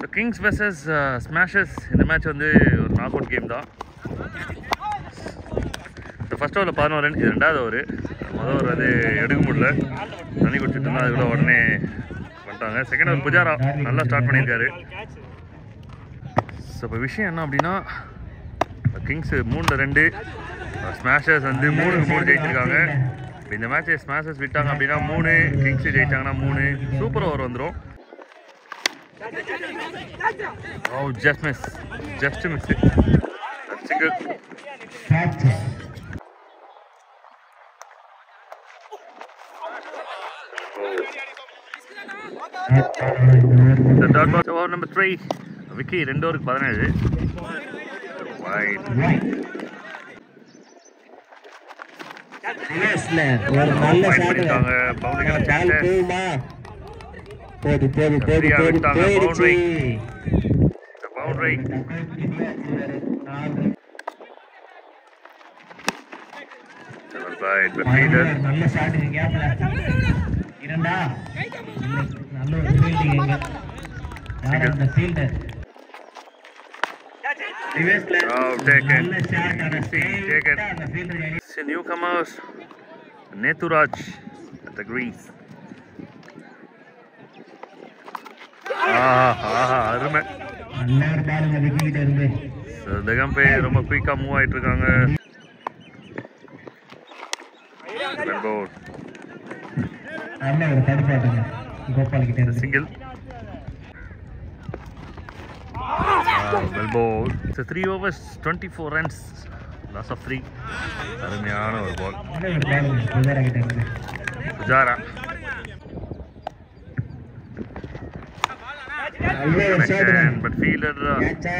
So Kings versus Smashers இந்த match வந்து ஒரு நாக் அவுட் கேம் தான். இந்த ஃபர்ஸ்ட் ஓவரில் 11 ரன், இது ரெண்டாவது ஓவர். முதல் ஓவர் வந்து எடுக்க முடியல, தண்ணி குடிச்சிட்டு இருந்தால் அதுக்குள்ள உடனே பண்ணிட்டாங்க. செகண்ட் ஓவர் புஜாரா நல்லா ஸ்டார்ட் பண்ணியிருக்காரு. ஸோ இப்போ விஷயம் என்ன அப்படின்னா, கிங்ஸ் 3-2, ஸ்மாஷர்ஸ் வந்து 3-3 ஜெயிச்சிருக்காங்க. இந்த மேட்சை ஸ்மாஷர்ஸ் விட்டாங்க அப்படின்னா 3, கிங்ஸ் ஜெயிச்சாங்கன்னா 3. சூப்பர் ஓவர் வந்துடும். Oh, just miss. Single. The dot ball over number 3. Vicky 2 overs 17. Wide. ஒரு நல்ல ஷாட் பவுலிங் போடு போயிடுச்சு. Boundary. நல்ல ஷாட் கேப்ல இரண்டா. நல்ல ஒரு ஃபீல்டிங் இங்க. யார் அந்த ஃபீல்டர்? Reverse play. Taken. நல்ல ஷாட் அந்த Taken. அந்த fielder. The newcomers Neturaj at the greens. அருமை. நல்ல ஒரு பால் விக்கெட் இருந்து. தகம்பே ரொம்ப குயிக்கா மூவ் ஆயிட்டு இருக்காங்க. நல்ல ஒரு தடுப்பாட்டுங்க கோபால் கிட்ட இருந்து. Single. Well ball. So 3 overs 24 runs, loss of 3. அருமையான ஒரு பால். நல்ல ஒரு பால் புஜாரா கிட்ட இருந்து. புஜாரா பட் ஃபீல்டர் கேட்சா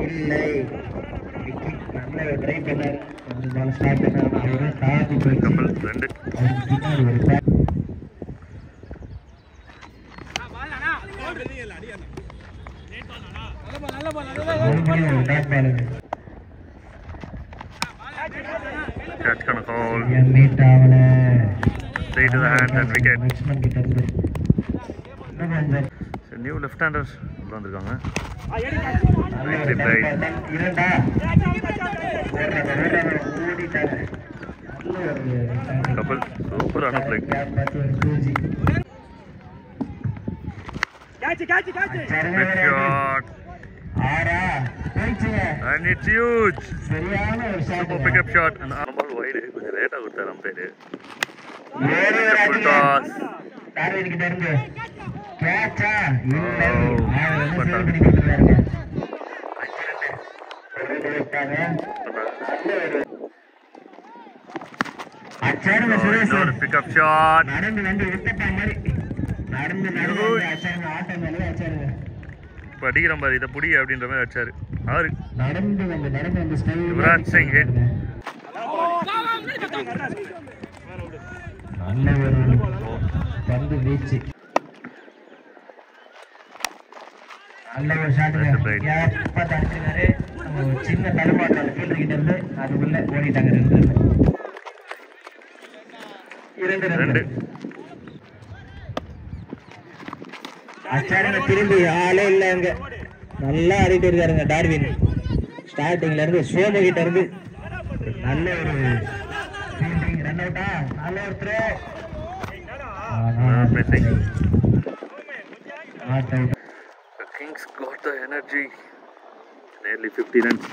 இல்லை. விக்கெட் நல்ல ட்ரை பண்ணார். அந்த பால் ஸ்டார்ட் பண்ணார். அவரே தாண்டி போய் கப்பல் 2. பின்னாடி ஒரு பால். கேட்ச் கன கால். மீட் ஆவல. Straight to the hand and wicket. Laxman கிட்ட இருந்து. நியூ லெஃப்ட் ஹேண்டர் வந்திருக்காங்க. இரண்டா கப்பல் சூப்பரான play. Big shot. And it's huge. Super pickup shot. And normal wide. கொஞ்சம் லேட்டா கொடுத்தாரு அம்பையர். Full toss. கிட்ட இருந்து கேட்சா இல்லை. Pickup shot. நடந்து வந்து விட்டப்பா மாதிரி நடந்து நடந்து அச்சாருங்க. ஆட்டம் மேலே அச்சாருங்க. இப்போ அடிக்கிற மாதிரி இதை புடி அப்படின்ற மாதிரி அடிச்சாரு. ஆறு. நடந்து வந்து யுவராஜ் சிங் ஹிட். நல்ல ஒரு பந்து வீச்சு. நல்ல ஒரு ஷாட்டுங்க. எப்ப தடுத்துருக்காரு. சின்ன தடுமாட்டம் ஃபீல்டர் கிட்ட இருந்து அதுக்குள்ள ஓடிட்டாங்க. 2 அச்சாரங்க. திரும்பி ஆளே இல்லை அங்க. நல்லா ஆடிட்டு இருக்காருங்க டார்வின். ஸ்டார்டிங்ல இருந்து சோம கிட்ட இருந்து நல்ல ஒரு ஃபீல்டிங். ரன் அவுட்டா. நல்ல ஒரு throw. Not out. The Kings got the energy. Nearly 50 runs.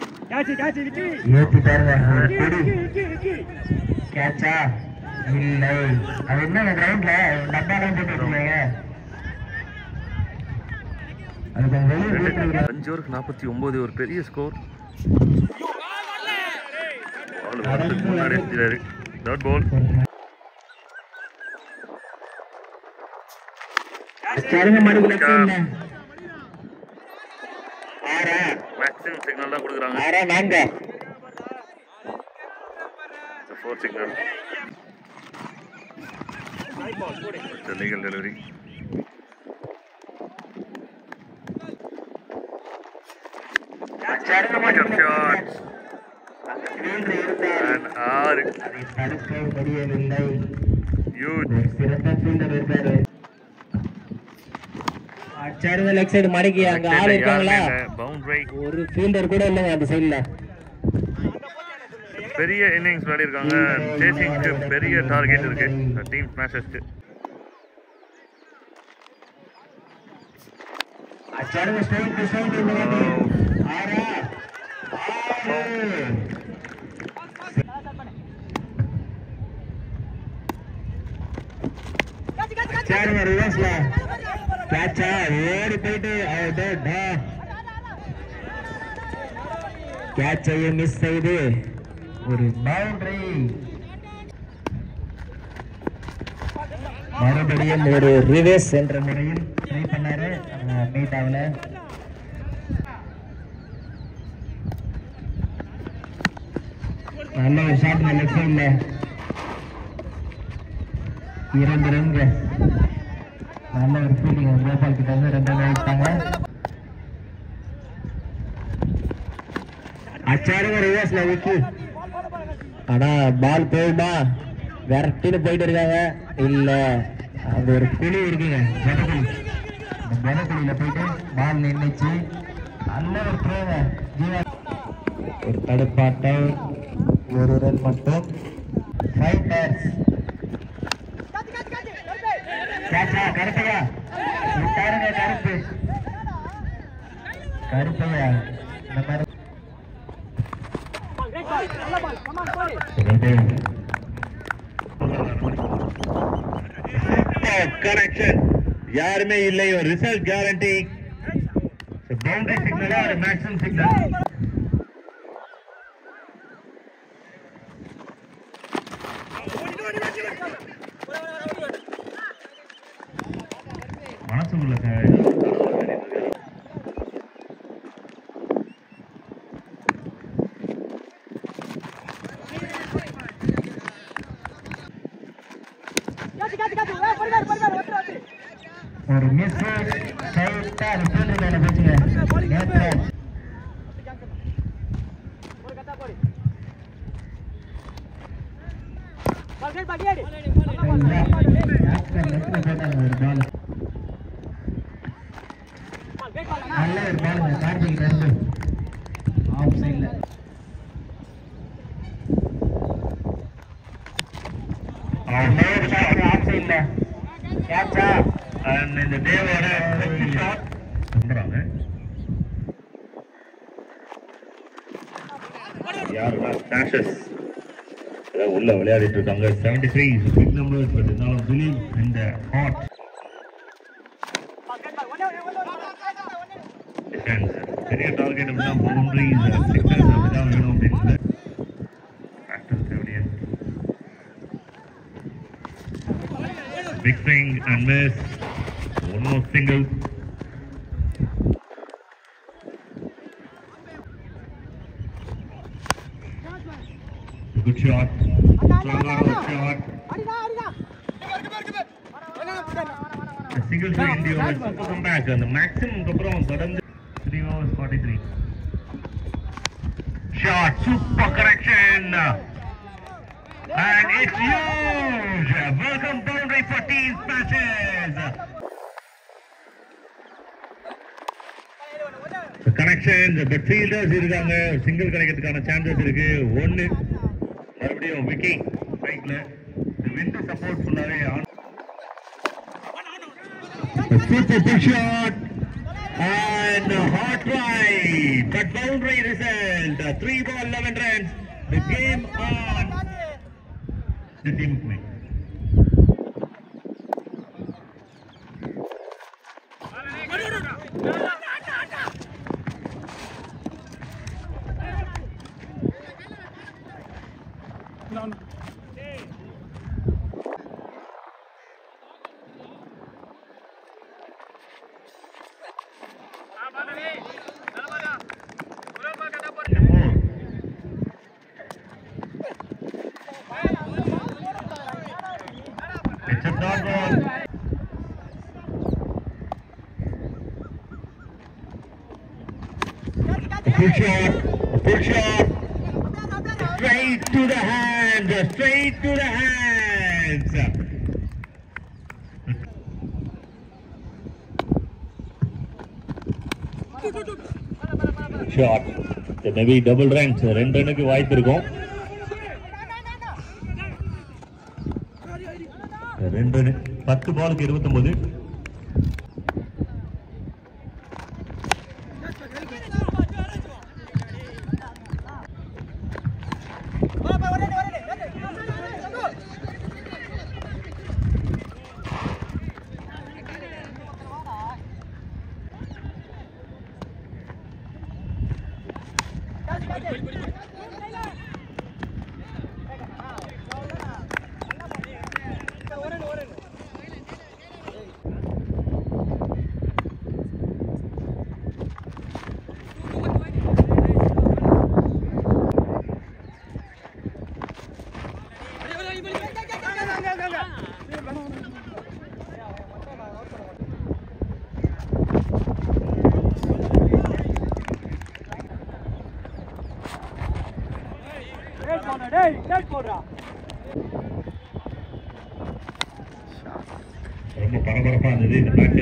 ஏத்தி பாருங்க. கேட்சா இல்லை. அது என்ன கிரவுண்ட்ல டப்பாலாம் போட்டு வச்சிருக்காங்க. அது வெளியே 5 ஓவருக்கு 49 ஒரு பெரிய ஸ்கோர். முன்னாடி எடுத்துறாரு. Dot ball. மேக்ஸிமம் சிக்னல் தான் கொடுக்குறாங்க. 4 signal. Legal delivery. Pickup shot. And 6. Huge. அச்சாருங்க லெக் சைடு மடக்கி அங்க ஆள் இருக்காங்களா? பவுண்டரி. ஒரு ஃபீல்டர் கூட இல்லங்க அந்த சைடுல. பெரிய இன்னிங்ஸ் விளையாடி இருக்காங்க. சேசிங்க்கு பெரிய டார்கெட் இருக்கு டீம் ஸ்மாஷர்ஸ்க்கு. அச்சாருங்க ஸ்ட்ரைட் ஆரா அச்சாருங்க ரிவர்ஸ்ல கேட்சா ஓடி போயிட்டு கேட்சையும் மிஸ் செய்து ஒரு பவுண்டரி. மறுபடியும் ஒரு ரிவர்ஸ் என்ற முறையில் ட்ரை பண்ணாரு, மீட் ஆகல. நல்ல ஒரு ஷாட் லெஃப்ட் சைட்ல 2 ரன்ங்க. நல்ல ஒரு ஃபீல்டிங் கோபால் கிட்ட இருந்து 2 ரன் அடிச்சாங்க. அச்சாருங்க ரிவர்ஸ்ல விக்கி. ஆனா பால் போயிடுமா விரட்டின்னு போயிட்டு இருக்காங்க. இல்ல அங்க ஒரு குழி இருக்குங்க, ஜனகுழி. அந்த ஜனகுழியில போயிட்டு பால் நின்றுச்சு. நல்ல ஒரு த்ரோங்க ஜீவா. ஒரு தடுப்பாட்டம், 1 ரன் மட்டும். 5 பேட்ஸ். கேட்சா கருப்பையா விட்டாருங்க. கருப்பையா இந்த மாதிரி கனெக்ஷன் யாருமே இல்லை. ஒரு ரிசல்ட் கேரண்டி. பவுண்டரி சிக்னலா ஒரு மேக்ஸிமம் சிக்னல். மனசுக்குள்ள ஒரு மிஸ் சைட்டா ரிசல்ட் மேல போச்சுங்க. நல்ல ஒரு பாலுங்க கார்த்திக் ரெண்டு ஆஃப் சைட்ல. ஆஃப் சைட்ல கேட்சா. இந்த டேவோட ஷாட் பண்றாங்க. யாருன்னா ஸ்மாஷர்ஸ் உள்ள விளையாடிட்டு இருக்காங்க. 73 is a big number, but now believe in the heart. Defense பெரிய டார்கெட் அப்படின்னா பவுண்டரிஸ் சிக்னல்ஸ் அப்படிதான் வேணும் அப்படின்னு actor செவடியன். Big swing and miss. One more single. Good shot. Strong shot. A single swing in the over. Super comeback. And the maximum kapram sadam 3 overs 43. Shot. Super correction. And it's huge. Welcome boundary for Team Smashers. The connection, the fielders இருக்காங்க. Single கிடைக்கிறதுக்கான chances இருக்கு. 1 மறுபடியும் விக்கி ரைட்ல. The wind support ஃபுல்லாவே on. Super big shot and hot right. But boundary result. 3 ball 11 runs. The game on. The team play. It's a dot ball. Full shot. Full shot. Straight to the hands. Straight to the hands. Shot maybe double runs 2 ரன்னுக்கு வாய்ப்பு இருக்கும். 2 run 10 பாலுக்கு 29. ரொம்ப பரபரப்பா இருந்தது இந்த match.